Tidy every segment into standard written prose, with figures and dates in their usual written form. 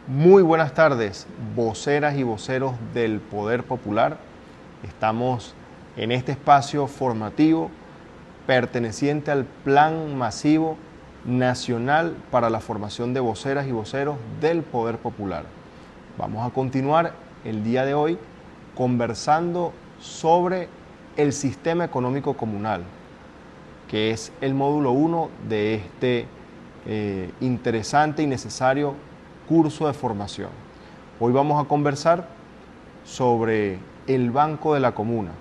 Muy buenas tardes, voceras y voceros del Poder Popular. Estamos en este espacio formativo perteneciente al Plan Masivo Nacional para la Formación de Voceras y Voceros del Poder Popular. Vamos a continuar el día de hoy conversando sobre el sistema económico comunal, que es el módulo 1 de este interesante y necesario curso de formación. Hoy vamos a conversar sobre el Banco de la Comuna.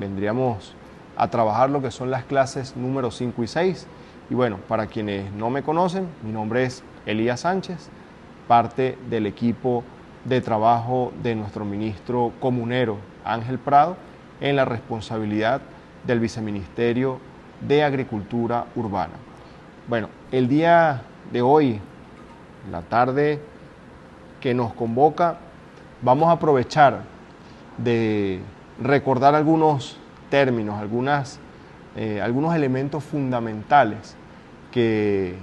Vendríamos a trabajar lo que son las clases número 5 y 6. Y bueno, para quienes no me conocen, mi nombre es Elías Sánchez, parte del equipo de trabajo de nuestro ministro comunero Ángel Prado en la responsabilidad del Viceministerio de Agricultura Urbana. Bueno, el día de hoy, la tarde que nos convoca, vamos a aprovechar de recordar algunos términos, algunos elementos fundamentales que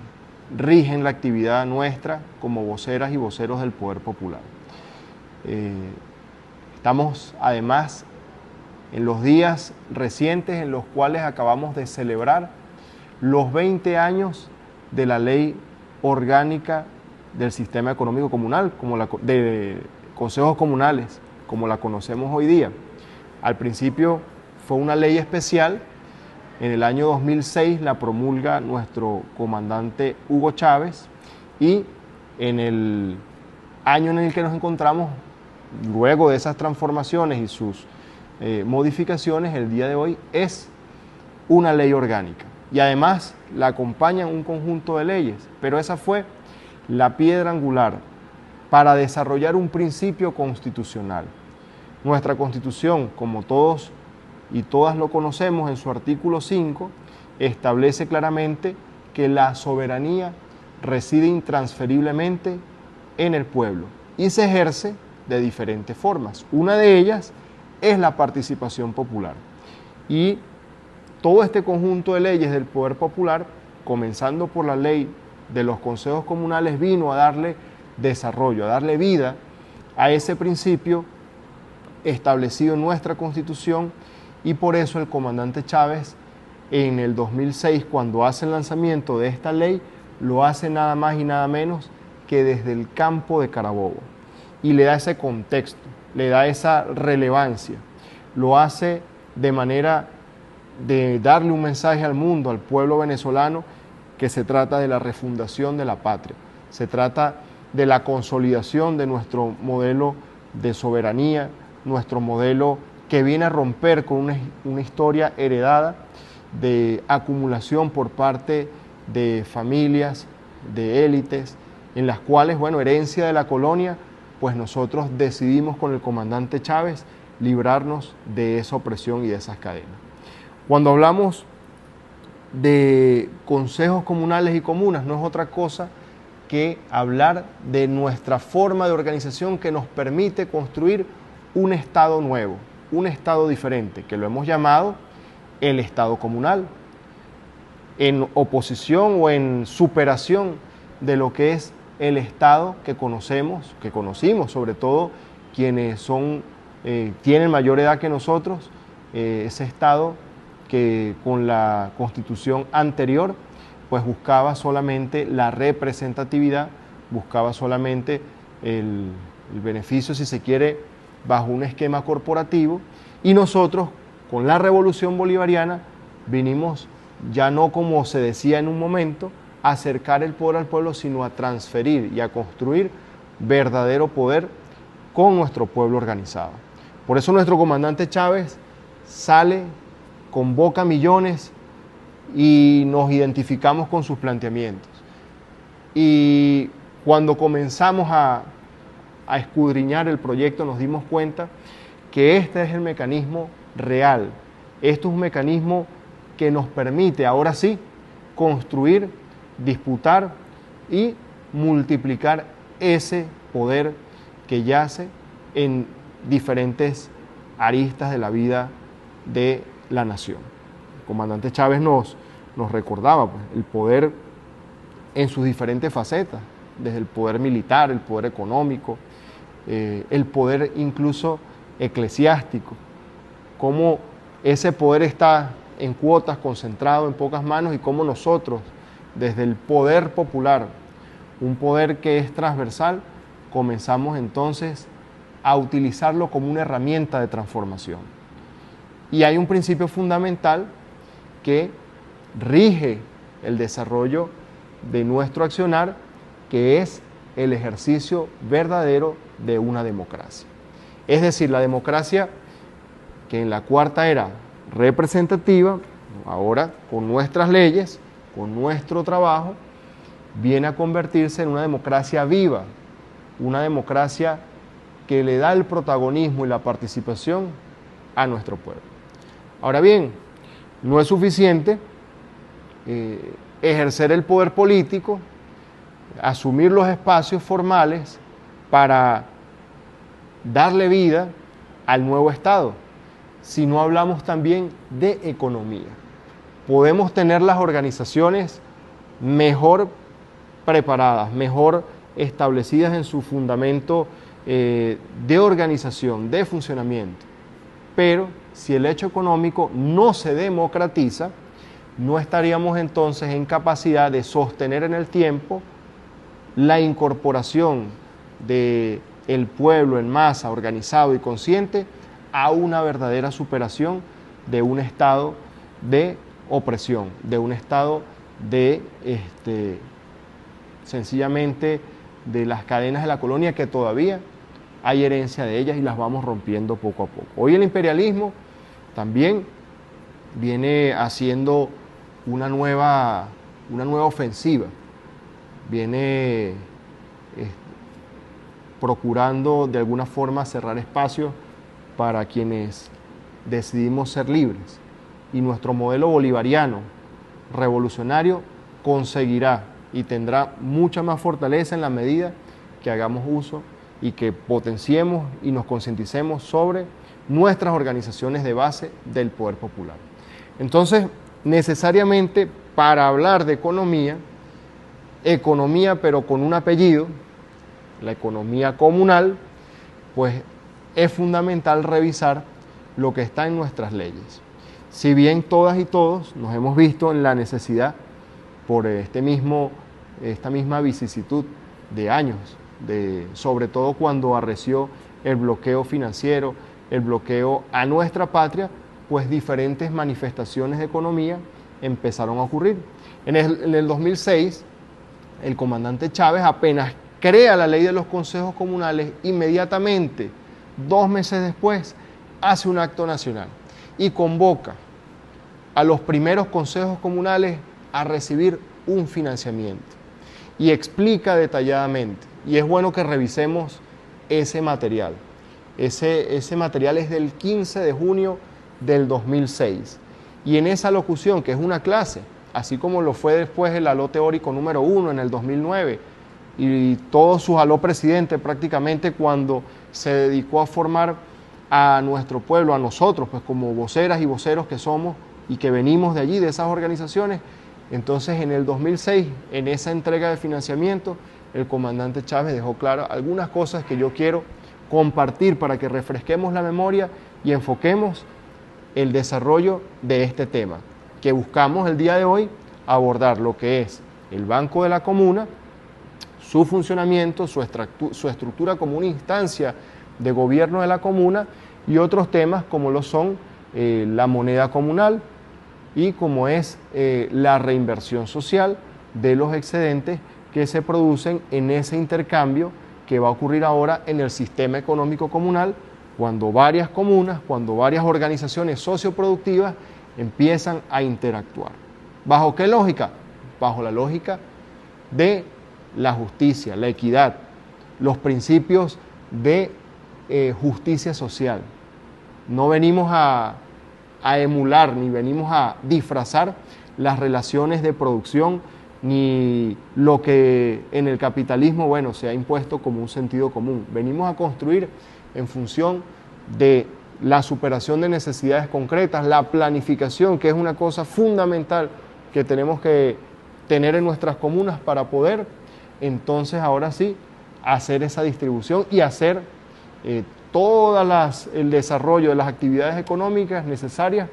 rigen la actividad nuestra como voceras y voceros del Poder Popular. Estamos además en los días recientes en los cuales acabamos de celebrar los 20 años de la Ley Orgánica del Sistema Económico Comunal, de consejos comunales, como la conocemos hoy día. Al principio fue una ley especial. En el año 2006 la promulga nuestro comandante Hugo Chávez, y en el año en el que nos encontramos, luego de esas transformaciones y sus modificaciones, el día de hoy es una ley orgánica. Y además la acompañan un conjunto de leyes, pero esa fue la piedra angular para desarrollar un principio constitucional. Nuestra Constitución, como todos y todas lo conocemos, en su artículo 5, establece claramente que la soberanía reside intransferiblemente en el pueblo y se ejerce de diferentes formas. Una de ellas es la participación popular. Y todo este conjunto de leyes del Poder Popular, comenzando por la ley de los consejos comunales, vino a darle desarrollo, a darle vida a ese principio establecido en nuestra Constitución, y por eso el comandante Chávez en el 2006, cuando hace el lanzamiento de esta ley, lo hace nada más y nada menos que desde el campo de Carabobo, y le da ese contexto, le da esa relevancia, lo hace de manera de darle un mensaje al mundo, al pueblo venezolano, que se trata de la refundación de la patria, se trata de la consolidación de nuestro modelo de soberanía, nuestro modelo que viene a romper con una historia heredada de acumulación por parte de familias, de élites, en las cuales, bueno, herencia de la colonia, pues nosotros decidimos con el comandante Chávez librarnos de esa opresión y de esas cadenas. Cuando hablamos de consejos comunales y comunas, no es otra cosa que hablar de nuestra forma de organización que nos permite construir un Estado nuevo, un Estado diferente, que lo hemos llamado el Estado comunal, en oposición o en superación de lo que es el Estado que conocimos, sobre todo quienes tienen mayor edad que nosotros, ese Estado que con la Constitución anterior pues buscaba solamente la representatividad, buscaba solamente el beneficio, si se quiere, bajo un esquema corporativo, y nosotros con la Revolución Bolivariana vinimos, ya no como se decía en un momento, a acercar el poder al pueblo, sino a transferir y a construir verdadero poder con nuestro pueblo organizado. Por eso nuestro comandante Chávez sale, convoca millones y nos identificamos con sus planteamientos. Y cuando comenzamos a escudriñar el proyecto, nos dimos cuenta que este es el mecanismo real. Esto es un mecanismo que nos permite, ahora sí, construir, disputar y multiplicar ese poder que yace en diferentes aristas de la vida de la nación. El comandante Chávez nos recordaba pues, el poder en sus diferentes facetas, desde el poder militar, el poder económico, el poder incluso eclesiástico, cómo ese poder está en cuotas, concentrado en pocas manos, y cómo nosotros, desde el poder popular, un poder que es transversal, comenzamos entonces a utilizarlo como una herramienta de transformación. Y hay un principio fundamental que rige el desarrollo de nuestro accionar, que es el ejercicio verdadero de una democracia. Es decir, la democracia que en la cuarta era representativa, ahora con nuestras leyes, con nuestro trabajo, viene a convertirse en una democracia viva, una democracia que le da el protagonismo y la participación a nuestro pueblo. Ahora bien, no es suficiente ejercer el poder político, asumir los espacios formales para darle vida al nuevo Estado, si no hablamos también de economía. Podemos tener las organizaciones mejor preparadas, mejor establecidas en su fundamento de organización, de funcionamiento, pero si el hecho económico no se democratiza, no estaríamos entonces en capacidad de sostener en el tiempo la incorporación del pueblo en masa, organizado y consciente, a una verdadera superación de un estado de opresión, de un estado de, sencillamente, de las cadenas de la colonia, que todavía hay herencia de ellas y las vamos rompiendo poco a poco. Hoy el imperialismo también viene haciendo una nueva ofensiva, viene procurando de alguna forma cerrar espacios para quienes decidimos ser libres. Y nuestro modelo bolivariano, revolucionario, conseguirá y tendrá mucha más fortaleza en la medida que hagamos uso y que potenciemos y nos concienticemos sobre nuestras organizaciones de base del poder popular. Entonces, necesariamente, para hablar de economía pero con un apellido, la economía comunal, pues es fundamental revisar lo que está en nuestras leyes. Si bien todas y todos nos hemos visto en la necesidad, por esta misma vicisitud de años, sobre todo cuando arreció el bloqueo financiero, el bloqueo a nuestra patria, pues diferentes manifestaciones de economía empezaron a ocurrir. En el 2006, el comandante Chávez apenas crea la ley de los consejos comunales, inmediatamente, 2 meses después, hace un acto nacional y convoca a los primeros consejos comunales a recibir un financiamiento y explica detalladamente, y es bueno que revisemos ese material. Ese material es del 15 de junio del 2006, y en esa locución, que es una clase, así como lo fue después el aló teórico número 1 en el 2009, y todo su aló presidente prácticamente, cuando se dedicó a formar a nuestro pueblo, a nosotros, pues como voceras y voceros que somos y que venimos de allí, de esas organizaciones. Entonces, en el 2006, en esa entrega de financiamiento, el comandante Chávez dejó claro algunas cosas que yo quiero compartir para que refresquemos la memoria y enfoquemos el desarrollo de este tema, que buscamos el día de hoy abordar lo que es el Banco de la Comuna, su funcionamiento, su estructura como una instancia de gobierno de la comuna, y otros temas como lo son la moneda comunal y como es la reinversión social de los excedentes que se producen en ese intercambio que va a ocurrir ahora en el sistema económico comunal, cuando varias comunas, cuando varias organizaciones socioproductivas empiezan a interactuar. ¿Bajo qué lógica? Bajo la lógica de la justicia, la equidad, los principios de justicia social. No venimos a emular ni venimos a disfrazar las relaciones de producción ni lo que en el capitalismo, se ha impuesto como un sentido común. Venimos a construir en función de la superación de necesidades concretas, la planificación, que es una cosa fundamental que tenemos que tener en nuestras comunas para poder entonces ahora sí, hacer esa distribución y hacer el desarrollo de las actividades económicas necesarias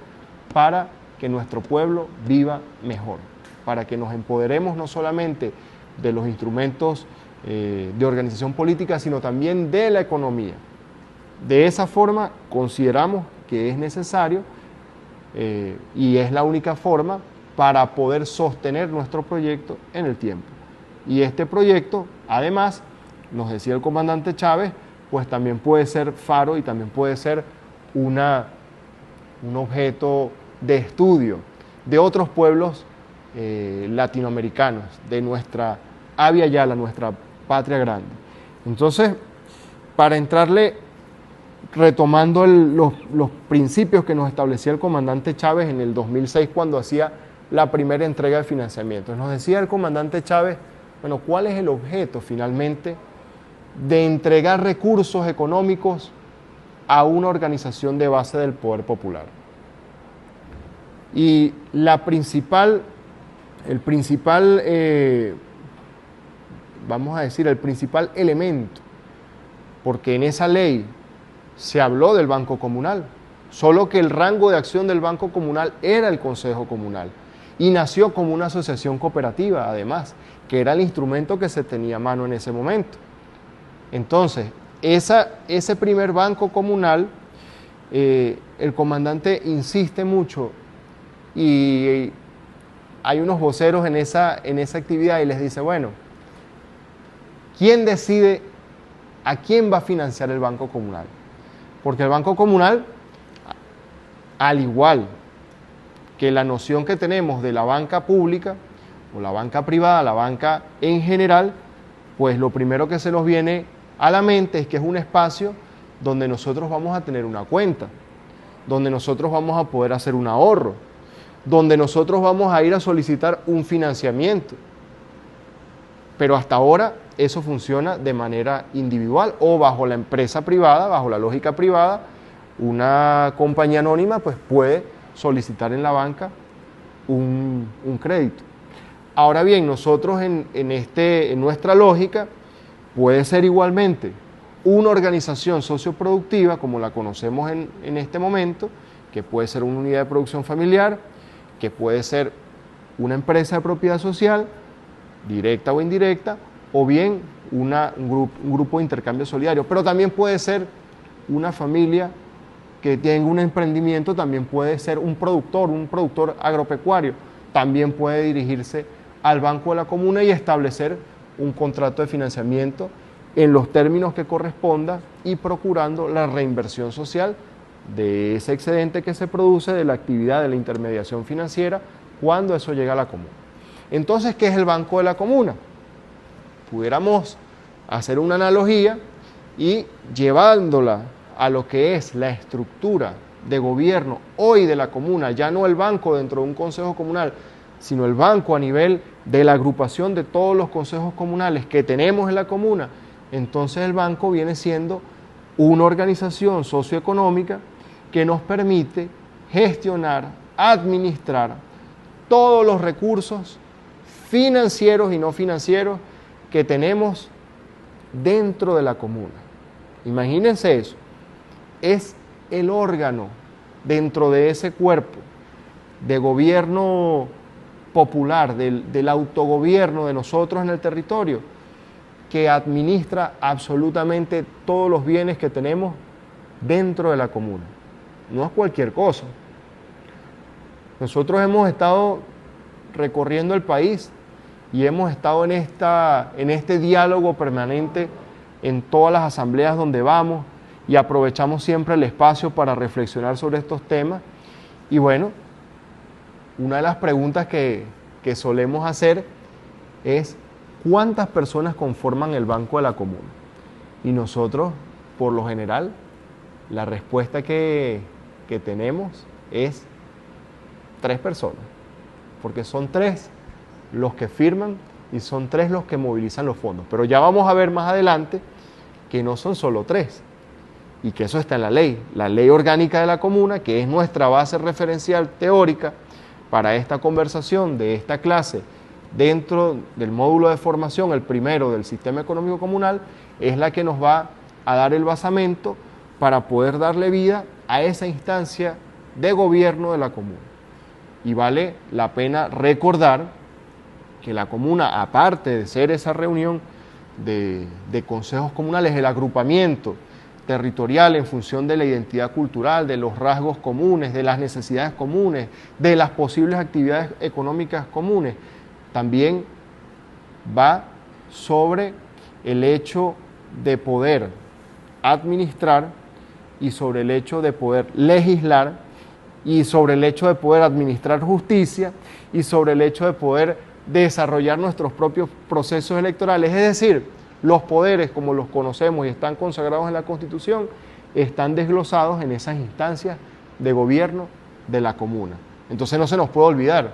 para que nuestro pueblo viva mejor, para que nos empoderemos no solamente de los instrumentos de organización política, sino también de la economía. De esa forma consideramos que es necesario y es la única forma para poder sostener nuestro proyecto en el tiempo. Y este proyecto, además, nos decía el comandante Chávez, pues también puede ser faro y también puede ser un objeto de estudio de otros pueblos latinoamericanos, de nuestra Abya Yala, nuestra patria grande. Entonces, para entrarle, retomando los principios que nos establecía el comandante Chávez en el 2006 cuando hacía la primera entrega de financiamiento, nos decía el comandante Chávez, bueno, ¿cuál es el objeto finalmente de entregar recursos económicos a una organización de base del poder popular? Y el principal elemento, porque en esa ley se habló del Banco Comunal, solo que el rango de acción del Banco Comunal era el Consejo Comunal, y nació como una asociación cooperativa, además, que era el instrumento que se tenía a mano en ese momento. Entonces, ese primer Banco Comunal, el comandante insiste mucho, y hay unos voceros en esa actividad y les dice, bueno, ¿quién decide a quién va a financiar el Banco Comunal? Porque el Banco Comunal, al igual que la noción que tenemos de la banca pública o la banca privada, la banca en general, pues lo primero que se nos viene a la mente es que es un espacio donde nosotros vamos a tener una cuenta, donde nosotros vamos a poder hacer un ahorro, donde nosotros vamos a ir a solicitar un financiamiento. Pero hasta ahora eso funciona de manera individual o bajo la empresa privada, bajo la lógica privada, una compañía anónima pues puede solicitar en la banca un crédito. Ahora bien, nosotros en nuestra lógica puede ser igualmente una organización socioproductiva como la conocemos en este momento, que puede ser una unidad de producción familiar, que puede ser una empresa de propiedad social, directa o indirecta, o bien un grupo de intercambio solidario, pero también puede ser una familia que tenga un emprendimiento, también puede ser un productor agropecuario, también puede dirigirse al Banco de la Comuna y establecer un contrato de financiamiento en los términos que corresponda y procurando la reinversión social de ese excedente que se produce de la actividad de la intermediación financiera cuando eso llega a la comuna. Entonces, ¿qué es el Banco de la Comuna? Pudiéramos hacer una analogía y llevándola a lo que es la estructura de gobierno hoy de la comuna, ya no el banco dentro de un consejo comunal, sino el banco a nivel de la agrupación de todos los consejos comunales que tenemos en la comuna, entonces el banco viene siendo una organización socioeconómica que nos permite gestionar, administrar todos los recursos financieros y no financieros que tenemos dentro de la comuna. Imagínense eso, es el órgano dentro de ese cuerpo de gobierno popular, del autogobierno de nosotros en el territorio, que administra absolutamente todos los bienes que tenemos dentro de la comuna. No es cualquier cosa. Nosotros hemos estado recorriendo el país y hemos estado en este diálogo permanente en todas las asambleas donde vamos y aprovechamos siempre el espacio para reflexionar sobre estos temas. Y bueno, una de las preguntas que solemos hacer es ¿cuántas personas conforman el Banco de la Comuna? Y nosotros, por lo general, la respuesta que tenemos es 3 personas, porque son 3 los que firman y son 3 los que movilizan los fondos. Pero ya vamos a ver más adelante que no son solo 3 y que eso está en la ley orgánica de la comuna, que es nuestra base referencial teórica para esta conversación de esta clase dentro del módulo de formación, el primero del sistema económico comunal, es la que nos va a dar el basamento para poder darle vida a esa instancia de gobierno de la comuna. Y vale la pena recordar que la comuna, aparte de ser esa reunión de consejos comunales, el agrupamiento territorial en función de la identidad cultural, de los rasgos comunes, de las necesidades comunes, de las posibles actividades económicas comunes, también va sobre el hecho de poder administrar y sobre el hecho de poder legislar y sobre el hecho de poder administrar justicia y sobre el hecho de poder desarrollar nuestros propios procesos electorales. Es decir, los poderes como los conocemos y están consagrados en la Constitución están desglosados en esas instancias de gobierno de la comuna. Entonces no se nos puede olvidar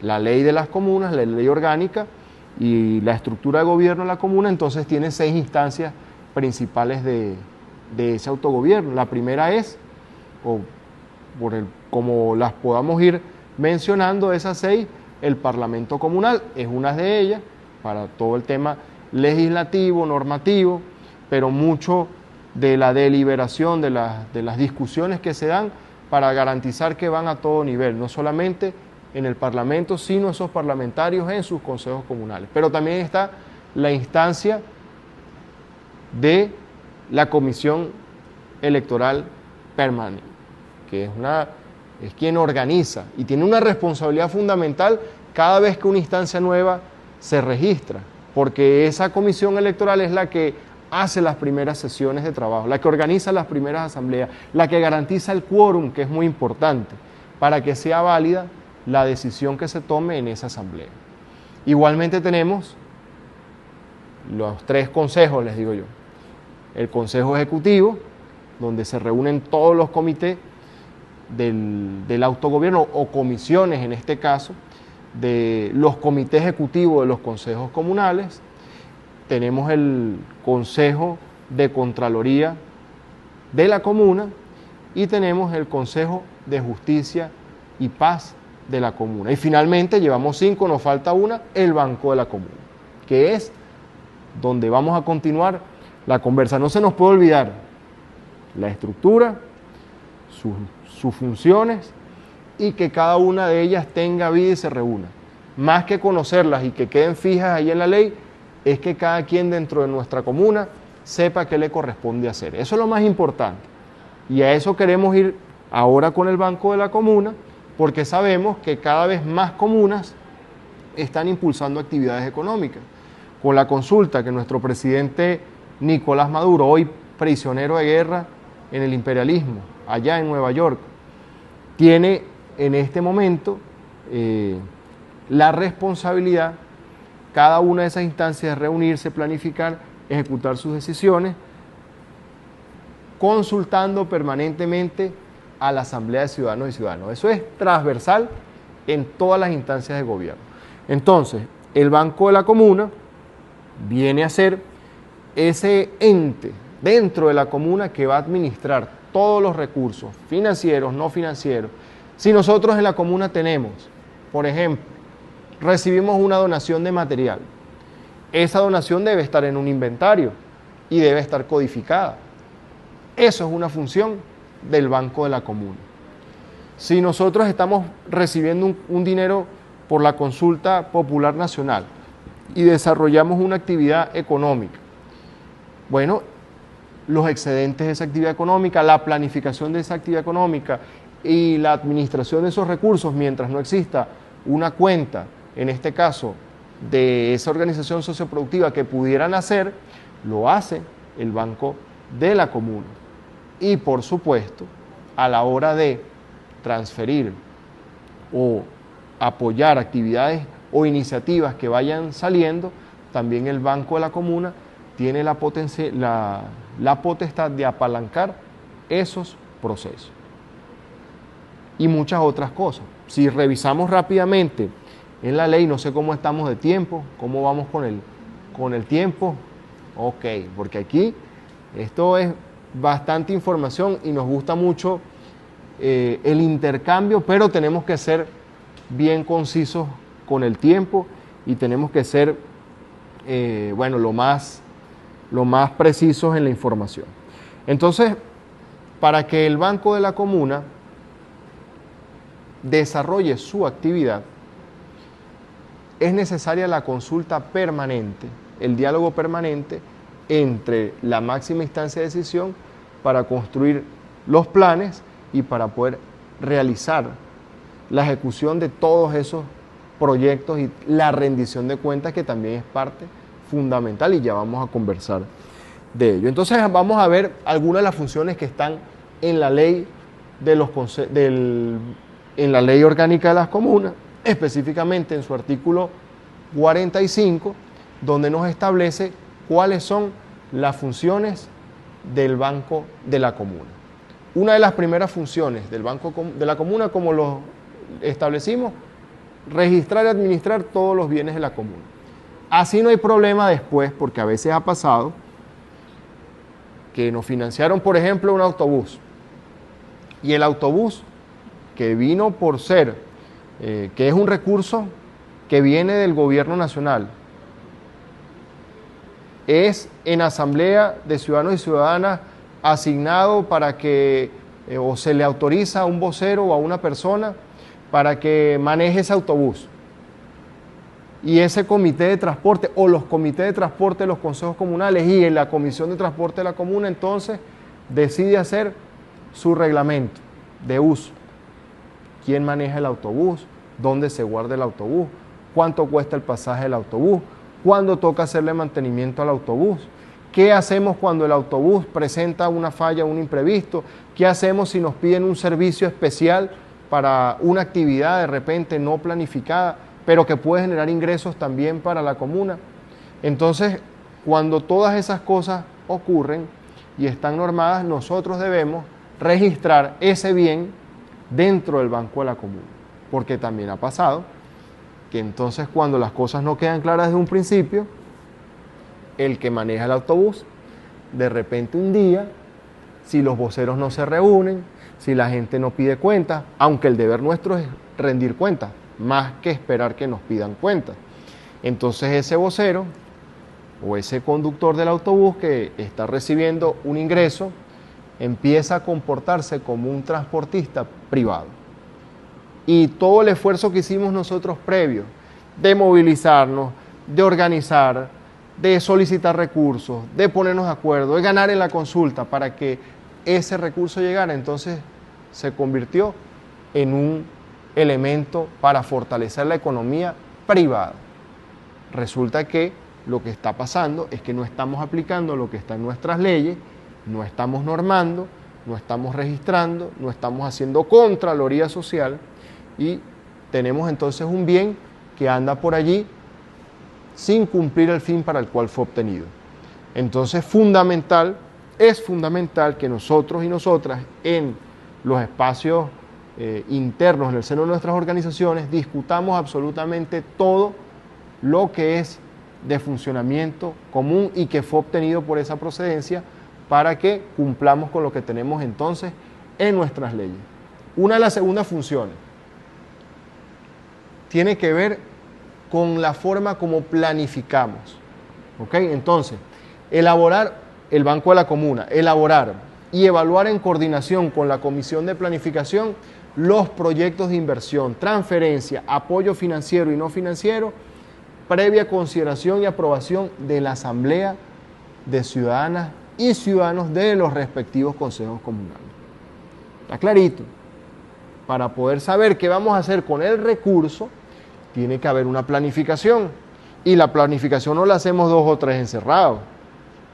la ley de las comunas, la ley orgánica y la estructura de gobierno de la comuna, entonces tiene 6 instancias principales de ese autogobierno. La primera es, como las podamos ir mencionando, esas 6, el Parlamento Comunal es una de ellas, para todo el tema legislativo, normativo, pero mucho de la deliberación, de las discusiones que se dan para garantizar que van a todo nivel, no solamente en el Parlamento, sino esos parlamentarios en sus consejos comunales. Pero también está la instancia de la Comisión Electoral Permanente, que es quien organiza y tiene una responsabilidad fundamental cada vez que una instancia nueva se registra, porque esa comisión electoral es la que hace las primeras sesiones de trabajo, la que organiza las primeras asambleas, la que garantiza el quórum, que es muy importante, para que sea válida la decisión que se tome en esa asamblea. Igualmente tenemos los 3 consejos, les digo yo. El Consejo Ejecutivo, donde se reúnen todos los comités del autogobierno o comisiones, en este caso, de los comités ejecutivos de los consejos comunales. Tenemos el Consejo de Contraloría de la comuna y tenemos el Consejo de Justicia y Paz de la comuna. Y finalmente, llevamos 5, nos falta una, el Banco de la Comuna, que es donde vamos a continuar la conversa. No se nos puede olvidar la estructura, sus funciones y que cada una de ellas tenga vida y se reúna. Más que conocerlas y que queden fijas ahí en la ley, es que cada quien dentro de nuestra comuna sepa qué le corresponde hacer. Eso es lo más importante. Y a eso queremos ir ahora con el Banco de la Comuna, porque sabemos que cada vez más comunas están impulsando actividades económicas. Con la consulta que nuestro presidente Nicolás Maduro, hoy prisionero de guerra en el imperialismo, allá en Nueva York, tiene en este momento la responsabilidad, cada una de esas instancias, de reunirse, planificar, ejecutar sus decisiones, consultando permanentemente a la Asamblea de Ciudadanos y Ciudadanas. Eso es transversal en todas las instancias de gobierno. Entonces, el Banco de la Comuna viene a ser ese ente dentro de la comuna que va a administrar todos los recursos financieros, no financieros. Si nosotros en la comuna tenemos, por ejemplo, recibimos una donación de material, esa donación debe estar en un inventario y debe estar codificada. Eso es una función del Banco de la Comuna. Si nosotros estamos recibiendo un dinero por la consulta popular nacional y desarrollamos una actividad económica, bueno, los excedentes de esa actividad económica, la planificación de esa actividad económica y la administración de esos recursos, mientras no exista una cuenta, en este caso, de esa organización socioproductiva que pudieran hacer, lo hace el Banco de la Comuna. Y por supuesto, a la hora de transferir o apoyar actividades o iniciativas que vayan saliendo, también el Banco de la Comuna tiene la potestad de apalancar esos procesos. Y muchas otras cosas. Si revisamos rápidamente en la ley, no sé cómo estamos de tiempo, cómo vamos con el tiempo. Ok, porque aquí esto es bastante información y nos gusta mucho el intercambio, pero tenemos que ser bien concisos con el tiempo y tenemos que ser, bueno, lo más precisos en la información. Entonces, para que el Banco de la Comuna desarrolle su actividad, es necesaria la consulta permanente, el diálogo permanente entre la máxima instancia de decisión para construir los planes y para poder realizar la ejecución de todos esos proyectos y la rendición de cuentas, que también es parte fundamental, y ya vamos a conversar de ello. Entonces vamos a ver algunas de las funciones que están en la ley en la ley orgánica de las comunas, específicamente en su artículo 45, donde nos establece cuáles son las funciones del Banco de la Comuna. Una de las primeras funciones del Banco de la Comuna, como lo establecimos, registrar y administrar todos los bienes de la comuna. Así no hay problema después, porque a veces ha pasado que nos financiaron, por ejemplo, un autobús, y el autobús, que vino por ser, que es un recurso que viene del gobierno nacional, es en asamblea de ciudadanos y ciudadanas asignado para que, o se le autoriza a un vocero o a una persona para que maneje ese autobús. Y ese comité de transporte o los comités de transporte de los consejos comunales y en la comisión de transporte de la comuna entonces decide hacer su reglamento de uso. ¿Quién maneja el autobús? ¿Dónde se guarda el autobús? ¿Cuánto cuesta el pasaje del autobús? ¿Cuándo toca hacerle mantenimiento al autobús? ¿Qué hacemos cuando el autobús presenta una falla, un imprevisto? ¿Qué hacemos si nos piden un servicio especial para una actividad de repente no planificada, pero que puede generar ingresos también para la comuna? Entonces, cuando todas esas cosas ocurren y están normadas, nosotros debemos registrar ese bien dentro del Banco de la Comuna, porque también ha pasado que entonces cuando las cosas no quedan claras desde un principio, el que maneja el autobús, de repente un día, si los voceros no se reúnen, si la gente no pide cuentas, aunque el deber nuestro es rendir cuentas, más que esperar que nos pidan cuentas, entonces ese vocero o ese conductor del autobús que está recibiendo un ingreso empieza a comportarse como un transportista privado. Y todo el esfuerzo que hicimos nosotros previo de movilizarnos, de organizar, de solicitar recursos, de ponernos de acuerdo, de ganar en la consulta para que ese recurso llegara, entonces se convirtió en un elemento para fortalecer la economía privada. Resulta que lo que está pasando es que no estamos aplicando lo que está en nuestras leyes, no estamos normando, no estamos registrando, no estamos haciendo contraloría social y tenemos entonces un bien que anda por allí sin cumplir el fin para el cual fue obtenido. Entonces es fundamental que nosotros y nosotras en los espacios internos, en el seno de nuestras organizaciones, discutamos absolutamente todo lo que es de funcionamiento común y que fue obtenido por esa procedencia para que cumplamos con lo que tenemos entonces en nuestras leyes. Una de las segundas funciones tiene que ver con la forma como planificamos. ¿Ok? Entonces, el Banco de la Comuna, elaborar y evaluar en coordinación con la Comisión de Planificación los proyectos de inversión, transferencia, apoyo financiero y no financiero, previa consideración y aprobación de la Asamblea de Ciudadanas y Ciudadanos de los respectivos consejos comunales. ¿Está clarito? Para poder saber qué vamos a hacer con el recurso, tiene que haber una planificación. Y la planificación no la hacemos 2 o 3 encerrados.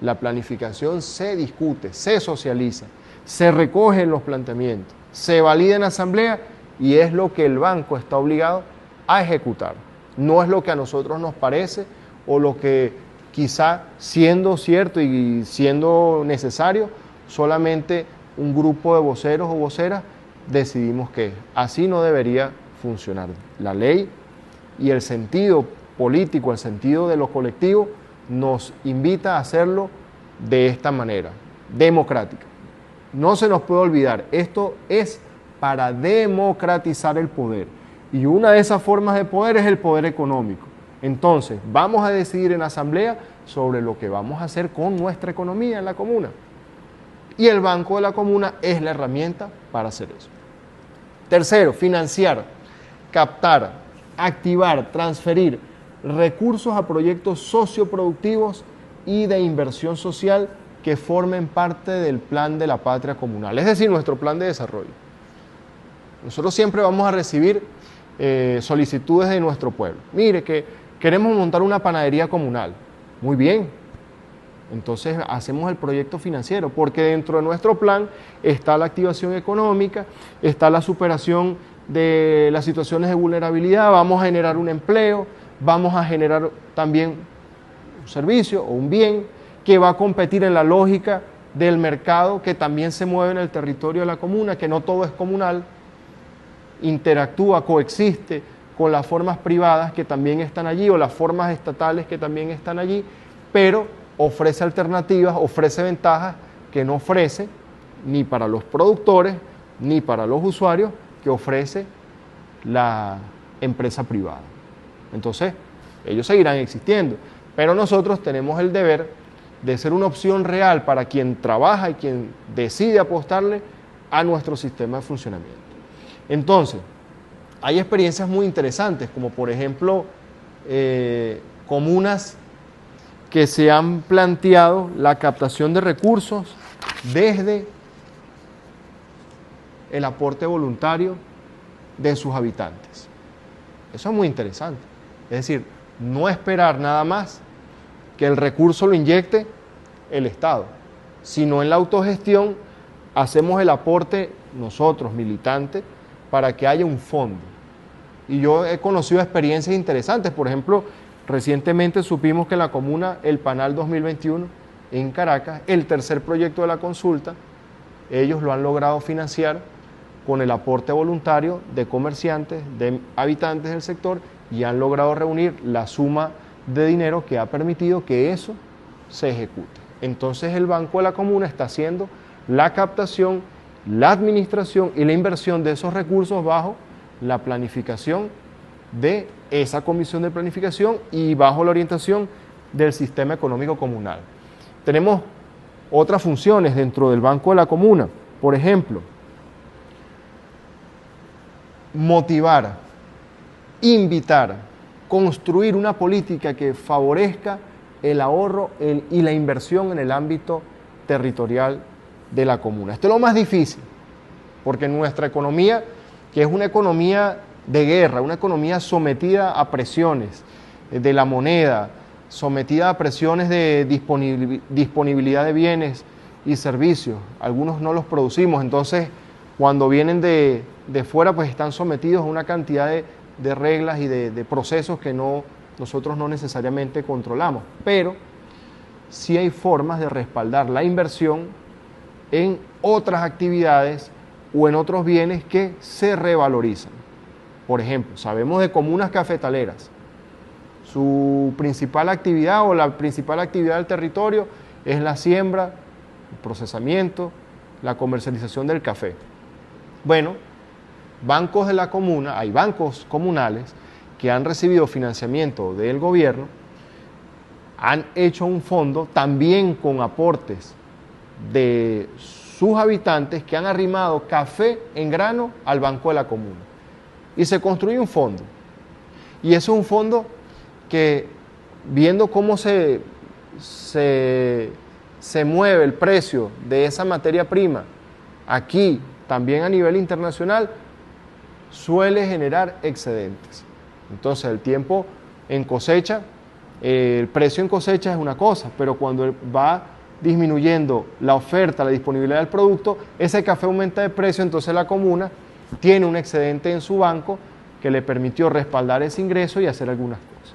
La planificación se discute, se socializa, se recogen los planteamientos, se valida en asamblea y es lo que el banco está obligado a ejecutar. No es lo que a nosotros nos parece o lo que quizá siendo cierto y siendo necesario, solamente un grupo de voceros o voceras decidimos que es. Así no debería funcionar. La ley y el sentido político, el sentido de lo colectivo, nos invita a hacerlo de esta manera, democrática. No se nos puede olvidar, esto es para democratizar el poder. Y una de esas formas de poder es el poder económico. Entonces, vamos a decidir en asamblea sobre lo que vamos a hacer con nuestra economía en la comuna. Y el Banco de la Comuna es la herramienta para hacer eso. Tercero, financiar, captar, activar, transferir recursos a proyectos socioproductivos y de inversión social que formen parte del plan de la patria comunal, es decir, nuestro plan de desarrollo. Nosotros siempre vamos a recibir solicitudes de nuestro pueblo. Mire, que queremos montar una panadería comunal. Muy bien. Entonces hacemos el proyecto financiero, porque dentro de nuestro plan está la activación económica, está la superación de las situaciones de vulnerabilidad, vamos a generar un empleo, vamos a generar también un servicio o un bien que va a competir en la lógica del mercado que también se mueve en el territorio de la comuna, que no todo es comunal, interactúa, coexiste con las formas privadas que también están allí o las formas estatales que también están allí, pero ofrece alternativas, ofrece ventajas que no ofrece ni para los productores ni para los usuarios que ofrece la empresa privada. Entonces, ellos seguirán existiendo, pero nosotros tenemos el deber de ser una opción real para quien trabaja y quien decide apostarle a nuestro sistema de funcionamiento. Entonces, hay experiencias muy interesantes, como por ejemplo, comunas que se han planteado la captación de recursos desde el aporte voluntario de sus habitantes. Eso es muy interesante. Es decir, no esperar nada más que el recurso lo inyecte el Estado, sino en la autogestión hacemos el aporte nosotros, militantes, para que haya un fondo. Y yo he conocido experiencias interesantes. Por ejemplo, recientemente supimos que en la comuna El Panal 2021, en Caracas, el tercer proyecto de la consulta, ellos lo han logrado financiar con el aporte voluntario de comerciantes, de habitantes del sector, y han logrado reunir la suma de dinero que ha permitido que eso se ejecute. Entonces el Banco de la Comuna está haciendo la captación, la administración y la inversión de esos recursos bajo la planificación de esa comisión de planificación y bajo la orientación del sistema económico comunal. Tenemos otras funciones dentro del Banco de la Comuna, por ejemplo, motivar, invitar, construir una política que favorezca el ahorro y la inversión en el ámbito territorial de la comuna. Esto es lo más difícil, porque nuestra economía, que es una economía de guerra, una economía sometida a presiones de la moneda, sometida a presiones de disponibilidad de bienes y servicios, algunos no los producimos, entonces cuando vienen de fuera pues están sometidos a una cantidad de reglas y de procesos que nosotros no necesariamente controlamos, pero sí hay formas de respaldar la inversión en otras actividades o en otros bienes que se revalorizan. Por ejemplo, sabemos de comunas cafetaleras. Su principal actividad o la principal actividad del territorio es la siembra, el procesamiento, la comercialización del café. Bueno, bancos de la comuna, hay bancos comunales que han recibido financiamiento del gobierno, han hecho un fondo también con aportes de sus habitantes que han arrimado café en grano al Banco de la Comuna. Y se construye un fondo. Y eso es un fondo que, viendo cómo se mueve el precio de esa materia prima aquí, también a nivel internacional, suele generar excedentes. Entonces, el tiempo en cosecha, el precio en cosecha es una cosa, pero cuando va disminuyendo la oferta, la disponibilidad del producto, ese café aumenta de precio, entonces la comuna tiene un excedente en su banco que le permitió respaldar ese ingreso y hacer algunas cosas.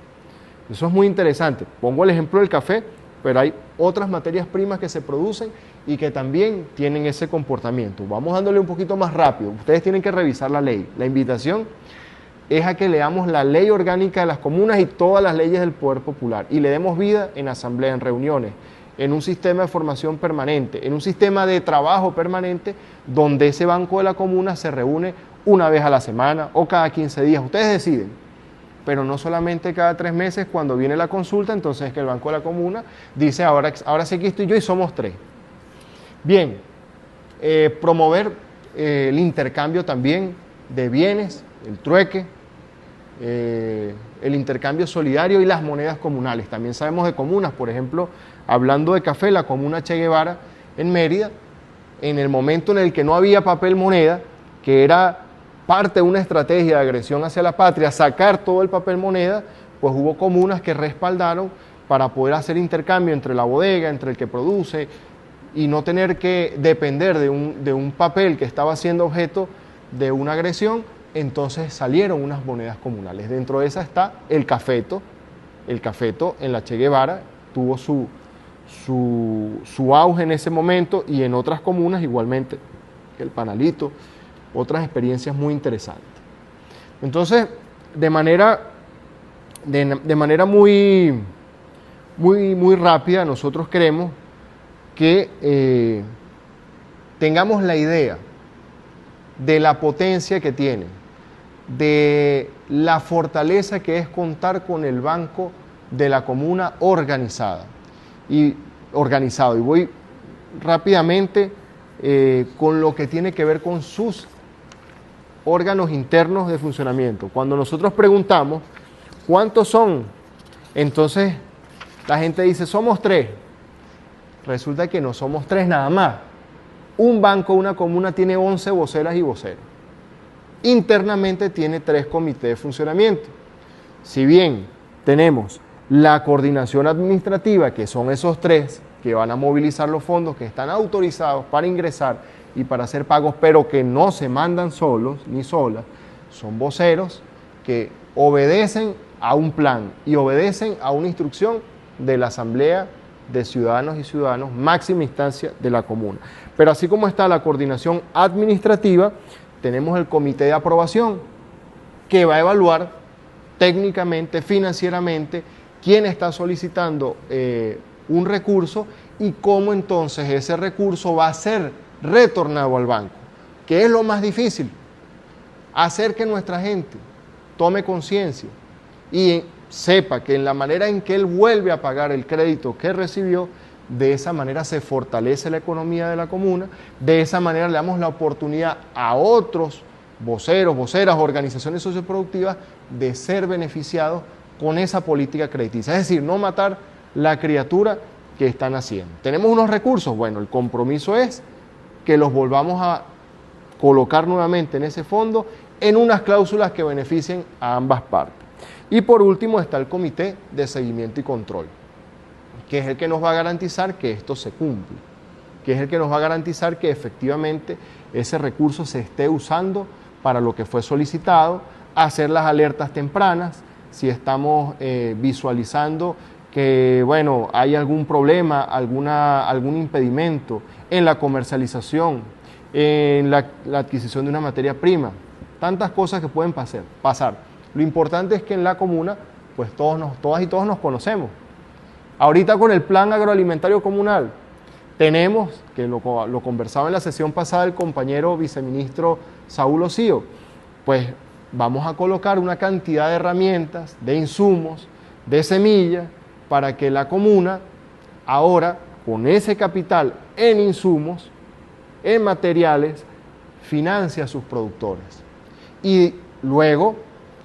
Eso es muy interesante. Pongo el ejemplo del café, pero hay otras materias primas que se producen y que también tienen ese comportamiento. Vamos dándole un poquito más rápido. Ustedes tienen que revisar la ley. La invitación es a que leamos la ley orgánica de las comunas y todas las leyes del Poder Popular y le demos vida en asamblea, en reuniones, en un sistema de formación permanente, en un sistema de trabajo permanente donde ese Banco de la Comuna se reúne una vez a la semana o cada 15 días, ustedes deciden, pero no solamente cada 3 meses cuando viene la consulta, entonces es que el Banco de la Comuna dice, ahora sí aquí estoy yo y somos 3. Bien, promover el intercambio también de bienes, el trueque, el intercambio solidario y las monedas comunales. También sabemos de comunas, por ejemplo, hablando de café, la comuna Che Guevara en Mérida, en el momento en el que no había papel moneda, que era parte de una estrategia de agresión hacia la patria, sacar todo el papel moneda, pues hubo comunas que respaldaron para poder hacer intercambio entre la bodega, entre el que produce, y no tener que depender de un papel que estaba siendo objeto de una agresión. Entonces salieron unas monedas comunales. Dentro de esa está el cafeto. El cafeto en la Che Guevara tuvo su auge en ese momento, y en otras comunas igualmente, el panalito, otras experiencias muy interesantes. Entonces, de manera muy rápida, nosotros queremos que tengamos la idea de la potencia que tiene, de la fortaleza que es contar con el Banco de la Comuna organizado. Y voy rápidamente con lo que tiene que ver con sus órganos internos de funcionamiento. Cuando nosotros preguntamos cuántos son, entonces la gente dice somos 3. Resulta que no somos 3 nada más. Un banco, una comuna tiene 11 voceras y voceros. Internamente tiene 3 comités de funcionamiento. Si bien tenemos la coordinación administrativa, que son esos 3 que van a movilizar los fondos, que están autorizados para ingresar y para hacer pagos, pero que no se mandan solos ni solas, son voceros que obedecen a un plan y obedecen a una instrucción de la Asamblea de Ciudadanos y Ciudadanos, máxima instancia de la comuna. Pero así como está la coordinación administrativa, tenemos el comité de aprobación, que va a evaluar técnicamente, financieramente, quién está solicitando un recurso y cómo entonces ese recurso va a ser retornado al banco, que es lo más difícil, hacer que nuestra gente tome conciencia y sepa que en la manera en que él vuelve a pagar el crédito que recibió, de esa manera se fortalece la economía de la comuna, de esa manera le damos la oportunidad a otros voceros, voceras, organizaciones socioproductivas de ser beneficiados con esa política crediticia. Es decir, no matar la criatura que están haciendo. Tenemos unos recursos, bueno, el compromiso es que los volvamos a colocar nuevamente en ese fondo en unas cláusulas que beneficien a ambas partes. Y por último está el Comité de Seguimiento y Control, que es el que nos va a garantizar que esto se cumple, que es el que nos va a garantizar que efectivamente ese recurso se esté usando para lo que fue solicitado, hacer las alertas tempranas, si estamos visualizando que, bueno, hay algún problema, algún impedimento en la comercialización, en la adquisición de una materia prima, tantas cosas que pueden pasar. Lo importante es que en la comuna, pues todas y todos nos conocemos. Ahorita con el plan agroalimentario comunal, tenemos, que lo conversaba en la sesión pasada el compañero viceministro Saúl Osío, pues vamos a colocar una cantidad de herramientas, de insumos, de semillas, para que la comuna ahora, con ese capital en insumos, en materiales, financie a sus productores. Y luego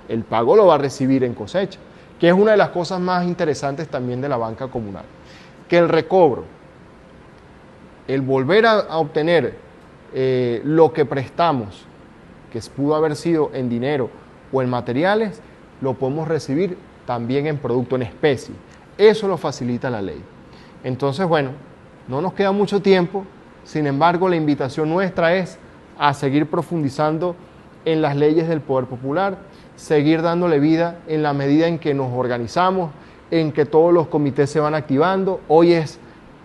el pago lo va a recibir en cosecha, que es una de las cosas más interesantes también de la banca comunal, que el recobro, el volver a obtener lo que prestamos, que pudo haber sido en dinero o en materiales, lo podemos recibir también en producto, en especie. Eso lo facilita la ley. Entonces, bueno, no nos queda mucho tiempo, sin embargo, la invitación nuestra es a seguir profundizando en las leyes del poder popular, seguir dándole vida en la medida en que nos organizamos, en que todos los comités se van activando. Hoy es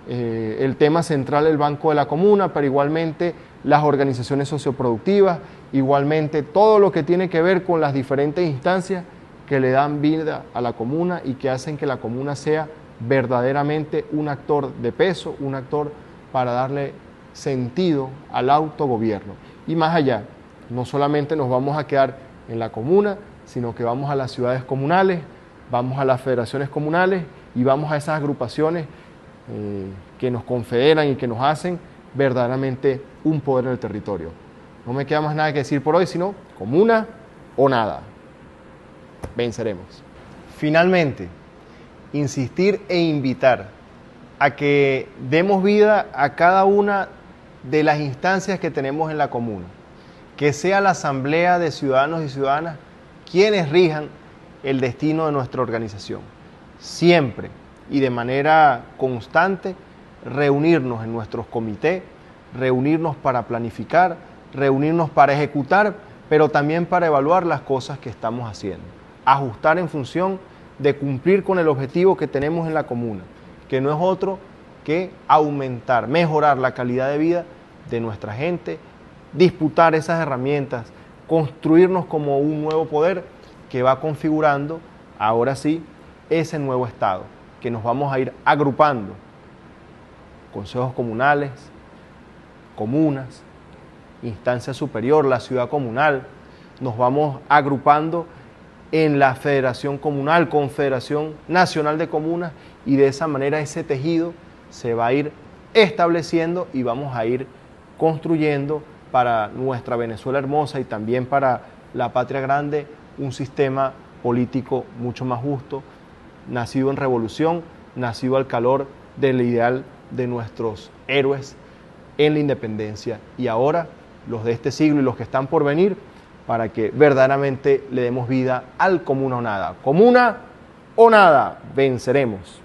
el tema central el Banco de la Comuna, pero igualmente las organizaciones socioproductivas, igualmente todo lo que tiene que ver con las diferentes instancias que le dan vida a la comuna y que hacen que la comuna sea verdaderamente un actor de peso, un actor para darle sentido al autogobierno. Y más allá, No solamente nos vamos a quedar en la comuna, sino que vamos a las ciudades comunales, vamos a las federaciones comunales y vamos a esas agrupaciones que nos confederan y que nos hacen verdaderamente un poder en el territorio. No me queda más nada que decir por hoy, sino comuna o nada. Venceremos. Finalmente, insistir e invitar a que demos vida a cada una de las instancias que tenemos en la comuna, que sea la asamblea de ciudadanos y ciudadanas quienes rijan el destino de nuestra organización. Siempre y de manera constante, reunirnos en nuestros comités, reunirnos para planificar, reunirnos para ejecutar, pero también para evaluar las cosas que estamos haciendo. Ajustar en función de cumplir con el objetivo que tenemos en la comuna, que no es otro que aumentar, mejorar la calidad de vida de nuestra gente, disputar esas herramientas, construirnos como un nuevo poder que va configurando, ahora sí, ese nuevo Estado, que nos vamos a ir agrupando, consejos comunales, comunas, instancia superior, la ciudad comunal, nos vamos agrupando en la Federación Comunal, Confederación Nacional de Comunas, y de esa manera ese tejido se va a ir estableciendo y vamos a ir construyendo para nuestra Venezuela hermosa y también para la patria grande un sistema político mucho más justo, nacido en revolución, nacido al calor del ideal de nuestros héroes en la independencia y ahora los de este siglo y los que están por venir, para que verdaderamente le demos vida al comuna o nada. Comuna o nada, venceremos.